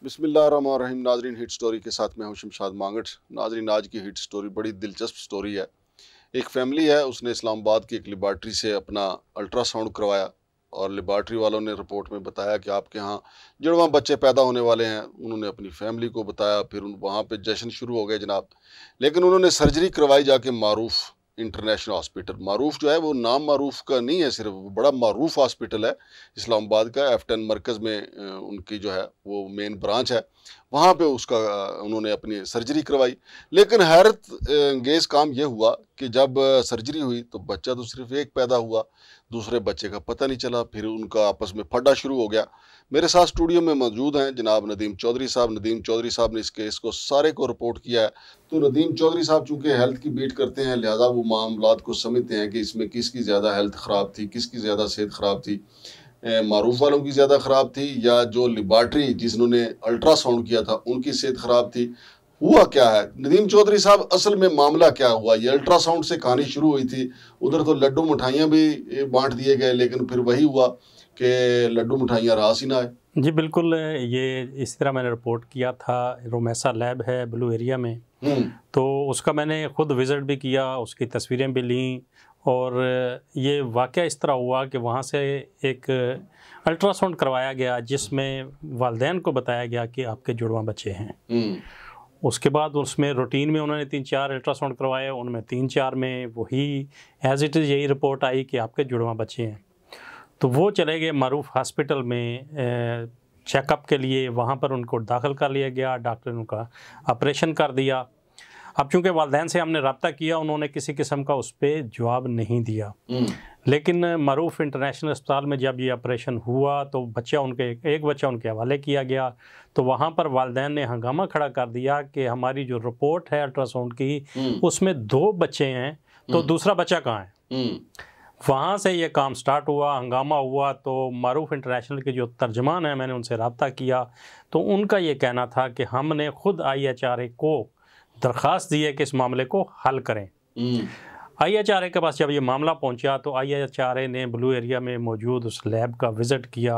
बिस्मिल्लाहिर्रहमानिर्रहीम। नाजरीन, hit story के साथ मैं हूं शमशाद मांगट। नाजरीन, आज की हिट स्टोरी बड़ी दिलचस्प स्टोरी है। एक फैमिली है, उसने इस्लामाबाद की एक लेबॉर्ट्री से अपना अल्ट्रासाउंड करवाया और लेबॉर्ट्री वालों ने रिपोर्ट में बताया कि आपके यहाँ जुड़वां बच्चे पैदा होने वाले हैं। उन्होंने अपनी फैमिली को बताया, फिर वहाँ पे जश्न शुरू हो गए जनाब। लेकिन उन्होंने सर्जरी करवाई जाके मारूफ इंटरनेशनल हॉस्पिटल। मारूफ जो है वो नाम मारूफ का नहीं है, सिर्फ वो बड़ा मारूफ हॉस्पिटल है इस्लामाबाद का। F10 मरकज़ में उनकी जो है वो मेन ब्रांच है। वहाँ पे उसका उन्होंने अपनी सर्जरी करवाई। लेकिन हैरत अंगेज़ काम ये हुआ कि जब सर्जरी हुई तो बच्चा तो सिर्फ एक पैदा हुआ, दूसरे बच्चे का पता नहीं चला। फिर उनका आपस में फड्डा शुरू हो गया। मेरे साथ स्टूडियो में मौजूद हैं जनाब नदीम चौधरी साहब। नदीम चौधरी साहब ने इस केस को सारे को रिपोर्ट किया है। तो नदीम चौधरी साहब चूँकि हेल्थ की बीट करते हैं, लिहाजा वो मामलात को समझते हैं कि इसमें किसकी ज़्यादा हेल्थ ख़राब थी, किसकी ज़्यादा सेहत ख़राब थी। मारूफ वालों की ज़्यादा ख़राब थी या जो लेबॉर्ट्री जिन्होंने अल्ट्रासाउंड किया था उनकी सेहत ख़राब थी। हुआ क्या है नदीम चौधरी साहब, असल में मामला क्या हुआ? ये अल्ट्रासाउंड से कहानी शुरू हुई थी। उधर तो लड्डू मिठाइयाँ भी बांट दिए गए, लेकिन फिर वही हुआ कि लड्डू मिठाइयाँ रास ही ना आए। जी बिल्कुल, ये इस तरह मैंने रिपोर्ट किया था। रोमेसा लैब है ब्लू एरिया में, तो उसका मैंने ख़ुद विज़िट भी किया, उसकी तस्वीरें भी लीं। और ये वाक़या इस तरह हुआ कि वहाँ से एक अल्ट्रासाउंड करवाया गया जिसमें वालिदैन को बताया गया कि आपके जुड़वां बच्चे हैं। उसके बाद उसमें रूटीन में उन्होंने 3-4 अल्ट्रासाउंड करवाए, उनमें 3-4 में वही एज़ इट इज़ यही रिपोर्ट आई कि आपके जुड़वां बच्चे हैं। तो वो चले गए मारूफ हॉस्पिटल में चेकअप के लिए। वहाँ पर उनको दाखिल कर लिया गया, डॉक्टर ने उनका ऑपरेशन कर दिया। अब चूँकि वालिदैन से हमने रब्ता किया, उन्होंने किसी किस्म का उस पर जवाब नहीं दिया। लेकिन मारूफ इंटरनेशनल अस्पताल में जब ये ऑपरेशन हुआ तो एक बच्चा उनके हवाले किया गया। तो वहाँ पर वालिदैन ने हंगामा खड़ा कर दिया कि हमारी जो रिपोर्ट है अल्ट्रासाउंड की उसमें 2 बच्चे हैं, तो दूसरा बच्चा कहाँ है? वहाँ से ये काम स्टार्ट हुआ, हंगामा हुआ। तो मारूफ इंटरनेशनल के जो तर्जमान हैं, मैंने उनसे रब्ता किया तो उनका ये कहना था कि हमने ख़ुद IHRA को दरख्वास्त दी है कि इस मामले को हल करें। IHRA के पास जब ये मामला पहुंचा तो IHRA ने ब्लू एरिया में मौजूद उस लैब का विज़िट किया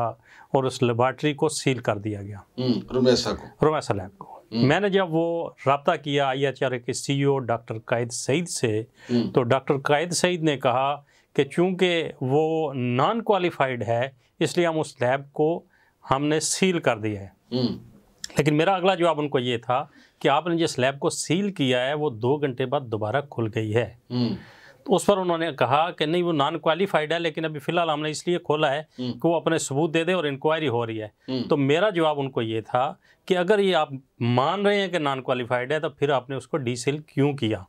और उस लेबॉर्ट्री को सील कर दिया गया, रोमेसा लैब को। मैंने जब वो रब्ता किया IHRA के CEO डॉक्टर कायद सईद से, तो डॉक्टर कायद सईद ने कहा कि चूँकि वो नॉन क्वालिफाइड है इसलिए हम उस लैब को हमने सील कर दिया है। लेकिन मेरा अगला जवाब उनको ये था कि आपने जिस लैब को सील किया है वो 2 घंटे बाद दोबारा खुल गई है। तो उस पर उन्होंने कहा कि नहीं, वो नॉन क्वालिफाइड है, लेकिन अभी फ़िलहाल हमने इसलिए खोला है कि वो अपने सबूत दे दे और इंक्वायरी हो रही है। तो मेरा जवाब उनको ये था कि अगर ये आप मान रहे हैं कि नॉन क्वालिफाइड है तो फिर आपने उसको डीसील क्यों किया?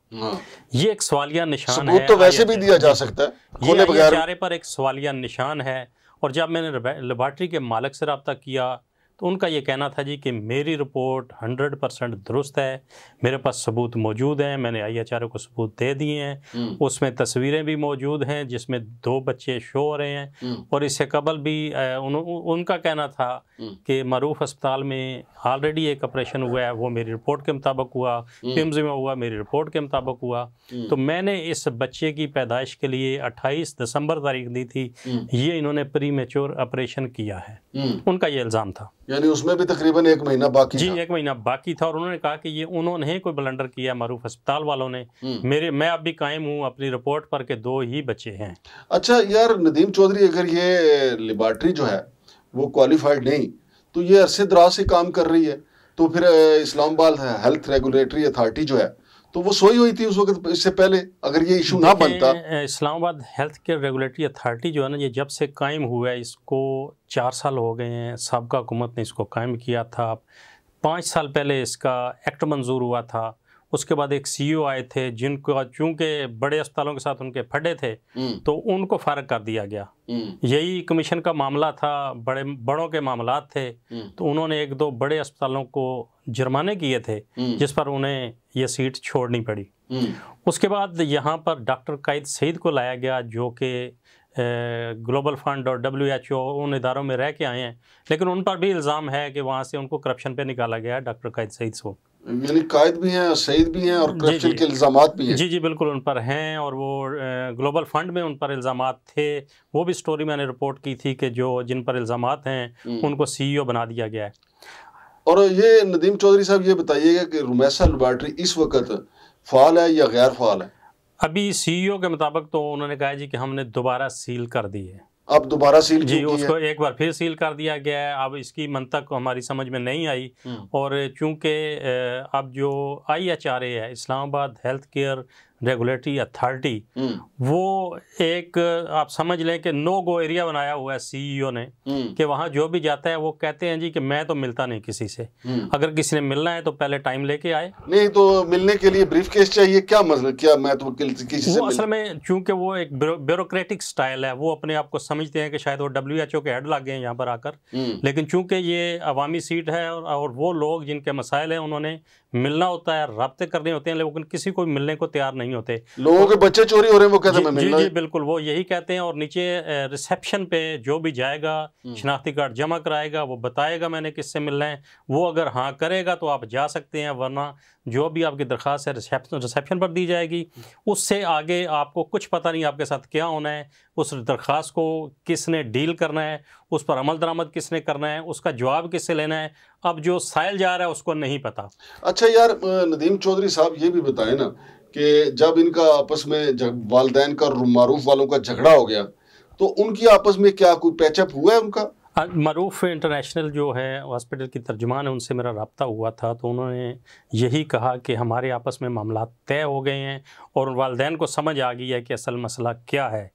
ये एक सवालिया निशान है। तो वैसे भी दिया जा सकता है, ये IHRA पर एक सवालिया निशान है। और जब मैंने लेबॉर्ट्री के मालिक से रब्ता किया तो उनका ये कहना था जी कि मेरी रिपोर्ट 100% दुरुस्त है, मेरे पास सबूत मौजूद हैं, मैंने IHRA को सबूत दे दिए हैं। उसमें तस्वीरें भी मौजूद हैं जिसमें 2 बच्चे शो हो रहे हैं। और इससे कबल भी उनका कहना था कि मारूफ अस्पताल में ऑलरेडी एक ऑपरेशन हुआ है, वो मेरी रिपोर्ट के मुताबिक हुआ, PIMS में हुआ, मेरी रिपोर्ट के मुताबिक हुआ। तो मैंने इस बच्चे की पैदाइश के लिए 28 दिसंबर तारीख दी थी, ये इन्होंने प्री मैच्योर ऑपरेशन किया है, उनका ये इल्ज़ाम था। यानी उसमें भी तकरीबन 1 महीना बाकी जी था। 1 महीना बाकी था। और उन्होंने कहा कि ये उन्होंने कोई ब्लंडर किया मारूफ अस्पताल वालों ने। मैं अब भी कायम हूँ अपनी रिपोर्ट पर के 2 ही बच्चे हैं। अच्छा यार नदीम चौधरी, अगर ये लेबॉर्ट्री जो है वो क्वालिफाइड नहीं, तो ये अरसे दराज से काम कर रही है, तो फिर इस्लामाबाद हेल्थ रेगुलेटरी अथॉरिटी जो है तो वो सोई हुई थी उस वक्त, इससे पहले अगर ये इशू ना बनता। Islamabad health care regulatory authority जो है ना, ये जब से कायम हुआ है इसको 4 साल हो गए हैं। साबिक़ा हुकूमत ने इसको कायम किया था। 5 साल पहले इसका एक्ट मंजूर हुआ था। उसके बाद एक CEO आए थे जिनको चूँकि बड़े अस्पतालों के साथ उनके फड्डे थे तो उनको फारग कर दिया गया। यही कमीशन का मामला था, बड़ों के मामलात थे। तो उन्होंने 1-2 बड़े अस्पतालों को जुर्माने किए थे जिस पर उन्हें ये सीट छोड़नी पड़ी। उसके बाद यहाँ पर डॉक्टर कायद सईद को लाया गया जो कि ग्लोबल फंड और WHO उन इदारों में रह के आए हैं, लेकिन उन पर भी इल्ज़ाम है कि वहाँ से उनको करप्शन पे निकाला गया है डॉक्टर कायद सईद को। यानी कायद भी हैं, सईद भी हैं और करप्शन के इल्ज़ामात भी हैं। जी बिल्कुल उन पर हैं। और वो ग्लोबल फंड में उन पर इल्ज़ामात थे। वो भी स्टोरी मैंने रिपोर्ट की थी कि जिन पर इल्ज़ामात हैं उनको CEO बना दिया गया है। और ये नदीम चौधरी साहब ये बताइएगा कि रुमैसा लेबॉर्ट्री इस वक्त फाल है या गैर फाल है? अभी सीईओ के मुताबिक तो उन्होंने कहा जी कि हमने दोबारा सील कर दी है। अब दोबारा सील जी, क्यों की उसको है? एक बार फिर सील कर दिया गया है। अब इसकी मंतक हमारी समझ में नहीं आई, और चूंकि अब जो IHRA है, Islamabad health care regulatory authority, वो एक आप समझ लें कि नो गो एरिया बनाया हुआ है सीईओ ने, कि वहाँ जो भी जाता है वो कहते हैं जी कि मैं तो मिलता नहीं किसी से, अगर किसी ने मिलना है तो पहले टाइम लेके आए। नहीं तो मिलने के लिए ब्रीफ केस चाहिए, क्या मतलब, क्या मैं तो किसी से असल में चूंकि वो एक ब्यूरोक्रेटिक स्टाइल है, वो अपने आप को समझते हैं कि शायद वो WHO के हेड लग गए हैं यहाँ पर आकर, लेकिन चूंकि ये अवामी सीट है और वो लोग जिनके मसाइल हैं उन्होंने मिलना होता है, राब्ते करने होते हैं, लेकिन किसी को मिलने को तैयार नहीं होते। लोगों के बच्चे चोरी हो रहे हैं, वो कहते हैं मैं मिलना जी है। बिल्कुल, वो यही कहते हैं। और नीचे रिसेप्शन पे जो भी जाएगा शनाख्ती कार्ड जमा कराएगा, वो बताएगा मैंने किससे मिलना है, वो अगर हाँ करेगा तो आप जा सकते हैं, वरना जो भी आपकी दरख्वास्त है रिसेप्शन पर दी जाएगी। उससे आगे आपको कुछ पता नहीं आपके साथ क्या होना है, उस दरख्वास्त को किसने डील करना है, उस पर अमल दरामद किसने करना है, उसका जवाब किससे लेना है, अब जो साइल जा रहा है उसको नहीं पता। अच्छा यार नदीम चौधरी साहब ये भी बताएं ना कि जब इनका आपस में वालिदैन का और मारूफ वालों का झगड़ा हो गया तो उनकी आपस में क्या कोई पैचअप हुआ है उनका? मारूफ इंटरनेशनल जो है हॉस्पिटल की तर्जुमान है, उनसे मेरा रब्ता हुआ था, तो उन्होंने यही कहा कि हमारे आपस में मामला तय हो गए हैं और वालिदैन को समझ आ गई है कि असल मसला क्या है।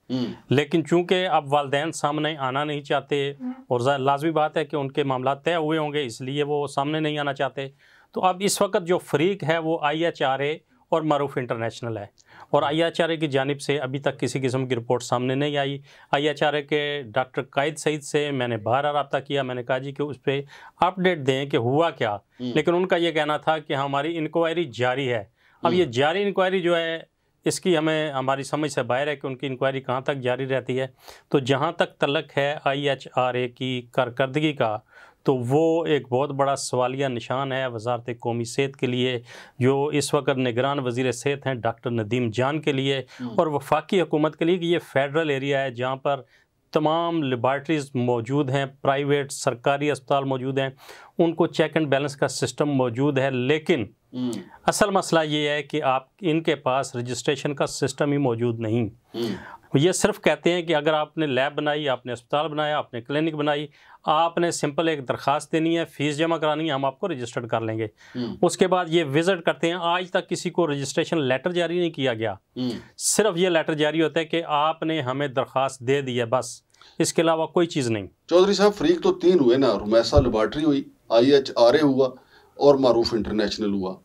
लेकिन चूंकि अब वालिदैन सामने आना नहीं चाहते, और लाजमी बात है कि उनके मामला तय हुए होंगे, इसलिए वो सामने नहीं आना चाहते। तो अब इस वक्त जो फरीक है वो IHRA और मारूफ इंटरनेशनल है, और IHRA की जानिब से अभी तक किसी किस्म की रिपोर्ट सामने नहीं आई। IHRA के डॉक्टर कायद सईद से मैंने बाहर रब्ता किया, मैंने कहा जी कि उस पर अपडेट दें कि हुआ क्या, लेकिन उनका ये कहना था कि हमारी इंक्वायरी जारी है। अब ये जारी इंक्वायरी जो है इसकी हमारी समझ से बाहर है कि उनकी इंक्वायरी कहाँ तक जारी रहती है। तो जहाँ तक तल्लक है IHRA की कारकर्दगी का, तो वो एक बहुत बड़ा सवालिया निशान है वजारत कौमी सेहत के लिए, जो इस वक्त निगरान वज़ीर सेहत हैं डॉक्टर नदीम जान के लिए, और वफाकी हुकूमत के लिए कि ये फेडरल एरिया है जहाँ पर तमाम लेबॉर्ट्रीज़ मौजूद हैं, प्राइवेट सरकारी अस्पताल मौजूद हैं, उनको चेक एंड बैलेंस का सिस्टम मौजूद है। लेकिन असल मसला ये है कि आप इनके पास रजिस्ट्रेशन का सिस्टम ही मौजूद नहीं। ये सिर्फ कहते हैं कि अगर आपने लैब बनाई, आपने अस्पताल बनाया, आपने क्लिनिक बनाई, आपने सिंपल एक दरख्वास्त देनी है, फ़ीस जमा करानी है, हम आपको रजिस्टर्ड कर लेंगे। उसके बाद ये विज़िट करते हैं। आज तक किसी को रजिस्ट्रेशन लेटर जारी नहीं किया गया, सिर्फ ये लेटर जारी होता है कि आपने हमें दरख्वास्त दे दी है, बस, इसके अलावा कोई चीज़ नहीं। चौधरी साहब फरीक तो 3 हुए ना, रुमैसा लेबॉर्ट्री हुई, IHRA हुआ और मारूफ इंटरनेशनल हुआ।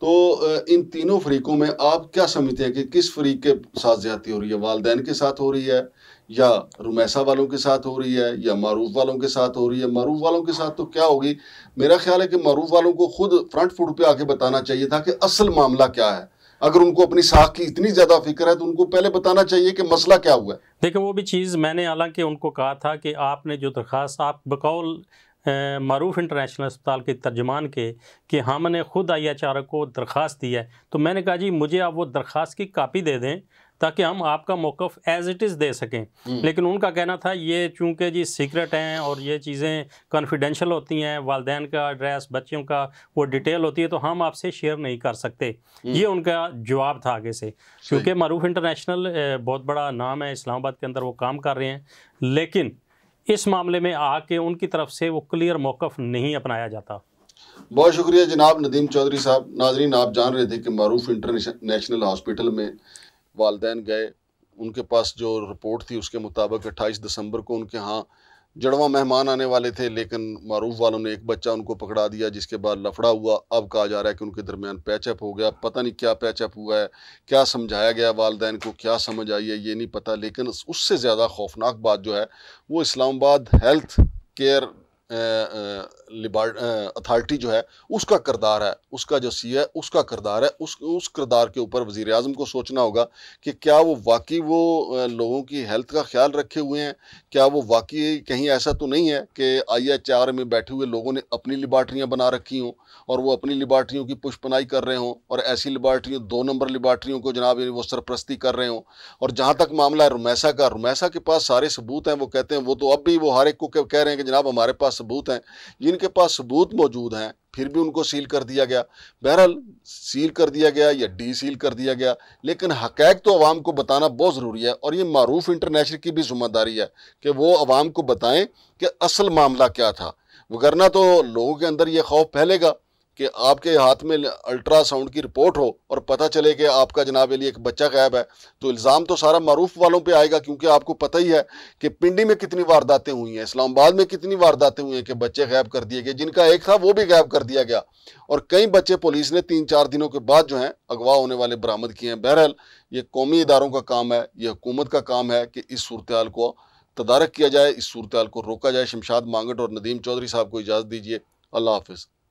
तो इन तीनों फरीकों में आप क्या समझते हैं कि किस फरीक के साथ ज्यादती हो रही है? वालिदैन के साथ हो रही है, या रुमैसा वालों के साथ हो रही है, या मारूफ वालों के साथ हो रही है? मारूफ वालों के साथ तो क्या होगी, मेरा ख्याल है कि मारूफ वालों को खुद फ्रंट फुट पे आके बताना चाहिए था कि असल मामला क्या है। अगर उनको अपनी साख की इतनी ज़्यादा फिक्र है तो उनको पहले बताना चाहिए कि मसला क्या हुआ है। देखिए वो भी चीज़ मैंने हालांकि उनको कहा था कि आपने जो दरख्वास्त आप बकौल मारूफ इंटरनेशनल अस्पताल के तर्जमान के कि हमने खुद IHRA को दरख्वास्त दी है, तो मैंने कहा जी मुझे आप वो दरख्वास्त की कापी दे दें ताकि हम आपका मौक़िफ़ एज़ इट इज़ दे सकें। लेकिन उनका कहना था ये चूँकि जी सीक्रेट हैं और ये चीज़ें कॉन्फिडेंशियल होती हैं, वालिदैन का एड्रेस, बच्चों का वो डिटेल होती है, तो हम आपसे शेयर नहीं कर सकते। ये उनका जवाब था आगे से, क्योंकि मारूफ इंटरनेशनल बहुत बड़ा नाम है इस्लामाबाद के अंदर, वो काम कर रहे हैं, लेकिन इस मामले में आके उनकी तरफ से वो क्लियर मौक़िफ़ नहीं अपनाया जाता। बहुत शुक्रिया जनाब नदीम चौधरी साहब। नाजरीन, आप जान रहे थे कि मारूफ इंटरनेशनल हॉस्पिटल में वालिदैन गए, उनके पास जो रिपोर्ट थी उसके मुताबिक 28 दिसंबर को उनके यहाँ जड़वा मेहमान आने वाले थे, लेकिन मारूफ वालों ने एक बच्चा उनको पकड़ा दिया, जिसके बाद लफड़ा हुआ। अब कहा जा रहा है कि उनके दरमियान पैचअप हो गया, पता नहीं क्या पैचअप हुआ है, क्या समझाया गया वालिदैन को, क्या समझ आई है ये नहीं पता। लेकिन उससे ज़्यादा खौफनाक बात जो है वो इस्लामाबाद हेल्थ केयर अथॉरिटी जो है उसका किरदार है, उसका जो सी है उसका किरदार है। उस किरदार के ऊपर वज़ीर आज़म को सोचना होगा कि क्या वो वाकई वो लोगों की हेल्थ का ख्याल रखे हुए हैं, क्या वो वाकई कहीं ऐसा तो नहीं है कि IHRA में बैठे हुए लोगों ने अपनी लेबॉर्ट्रियाँ बना रखी हों और वो अपनी लेबॉर्ट्रियों की पुष्पनाई कर रहे हों, और ऐसी लेबॉर्ट्रियों 2 नंबर लेबॉर्ट्रियों को जनाब वो सरपरस्ती कर रहे हों। और जहाँ तक मामला है रुमैसा का, रुमैसा के पास सारे सबूत हैं। वो कहते हैं, वो तो अब भी वो हर एक को कह रहे हैं कि जनाब हमारे पास सबूत हैं, जिनके पास सबूत मौजूद हैं फिर भी उनको सील कर दिया गया। बहरहाल सील कर दिया गया या डी सील कर दिया गया, लेकिन हक़ाइक़ तो अवाम को बताना बहुत ज़रूरी है और ये मारूफ इंटरनेशनल की भी ज़िम्मेदारी है कि वो अवाम को बताएं कि असल मामला क्या था, वगरना तो लोगों के अंदर ये खौफ फैलेगा कि आपके हाथ में अल्ट्रासाउंड की रिपोर्ट हो और पता चले कि आपका जनाब अली एक बच्चा गायब है, तो इल्ज़ाम तो सारा मारूफ वालों पे आएगा, क्योंकि आपको पता ही है कि पिंडी में कितनी वारदातें हुई हैं, इस्लामाबाद में कितनी वारदातें हुई हैं कि बच्चे गायब कर दिए गए, जिनका एक था वो भी गायब कर दिया गया और कई बच्चे पुलिस ने 3-4 दिनों के बाद जो हैं अगवा होने वाले बरामद किए हैं। बहरहाल ये कौमी इदारों का काम है, ये हुकूमत का काम है कि इस सूरत को तदारक किया जाए, इस सूरत को रोका जाए। शमशाद मांगट और नदीम चौधरी साहब को इजाज़त दीजिए। अल्लाह हाफिज़।